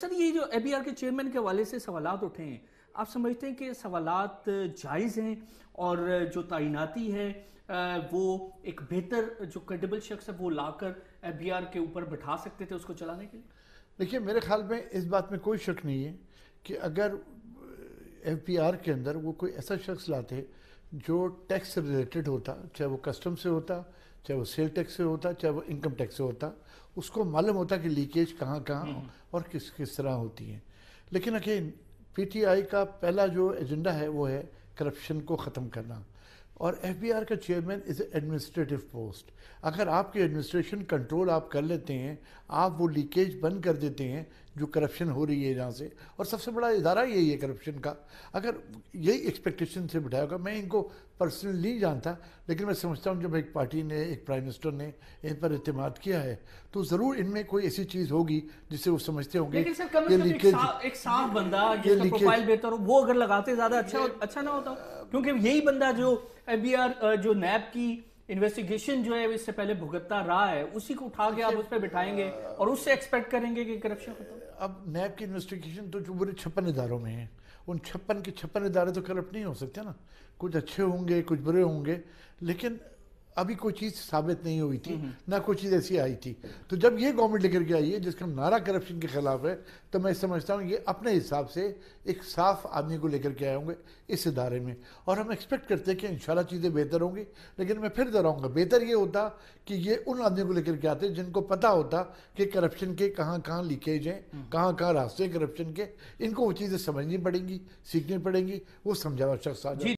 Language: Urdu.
سر یہ جو ABR کے چیئرمین کے حوالے سے سوالات اٹھے ہیں، آپ سمجھتے ہیں کہ سوالات جائز ہیں اور جو تعیناتی ہے وہ ایک بہتر جو کریڈیبل شخص ہے وہ لا کر ABR کے اوپر بٹھا سکتے تھے اس کو چلانے کے لیے؟ دیکھیے میرے خیال میں اس بات میں کوئی شک نہیں ہے کہ اگر ABR کے اندر وہ کوئی ایسا شخص لاتے جو ٹیکس سے ریلیٹڈ ہوتا، چاہے وہ کسٹم سے ہوتا، چاہے وہ سیل ٹیکس سے ہوتا، چاہے وہ انکم ٹیکس سے ہوتا، اس کو معلوم ہوتا کہ لیکیج کہاں کہاں اور کس طرح ہوتی ہیں۔ لیکن اگین PTI کا پہلا جو ایجنڈا ہے وہ ہے کرپشن کو ختم کرنا، اور ABR کا چیئرمین از اے ایڈمنسٹریٹو پوسٹ۔ اگر آپ کی ایڈمنسٹریشن کنٹرول آپ کر لیتے ہیں، آپ وہ لیکیج بند کر دیتے ہیں جو کرپشن ہو رہی ہے جہاں سے، اور سب سے بڑا ادارہ یہی ہے کرپشن کا، اگر یہی ایکسپیکٹیشن سے بٹھایا ہوگا، میں ان کو پرسنلی نہیں جانتا لیکن میں سمجھتا ہوں جب ایک پارٹی نے، ایک پرائم منسٹر نے ان پر اعتماد کیا ہے تو ضرور ان میں کوئی ایسی چیز ہوگی جس سے وہ سمجھتے ہوں گے لیکن سر کم از کم ایک صاف بندہ جس کا پروفائل بہتر ہو وہ اگر لگاتے زیادہ اچھا نہ ہوتا، کیونکہ یہی بندہ جو ABR جو نیب کی انویسٹیگیشن جو ہے اس سے پہلے بھگتتا رہا ہے، اسی کو اٹھا کے آپ اس پہ بٹھائیں گے اور اس سے ایکسپیکٹ کریں گے کہ کرپشن ختم۔ اب نیب کی انویسٹیگیشن تو جو پورے 56 اداروں میں ہیں، ان 56 کے 56 ادارے تو کرپٹ نہیں ہو سکتے نا، کچھ اچھے ہوں گے کچھ برے ہوں گے، لیکن ابھی کوئی چیز ثابت نہیں ہوئی تھی، نہ کوئی چیز ایسی آئی تھی۔ تو جب یہ گورنمنٹ لے کر کے آئی ہے جس کا نعرہ کرپشن کے خلاف ہے، تو میں سمجھتا ہوں یہ اپنے حساب سے ایک صاف آدمی کو لے کر کے آئے ہوں گے اس ادارے میں، اور ہم ایکسپیکٹ کرتے ہیں کہ انشاءاللہ چیزیں بہتر ہوں گی۔ لیکن میں پھر دہراؤں گا، بہتر یہ ہوتا کہ یہ ان آدمیوں کو لے کر کے آتے جن کو پتہ ہوتا کہ کرپشن کے کہاں کہاں لیکیج ہیں، کہاں کہاں راستے کرپشن کے، ان کو وہ چیزیں سمجھنی پڑیں گی، سیکھنی پڑیں گی، وہ سمجھا ہوا شخص آ جائے۔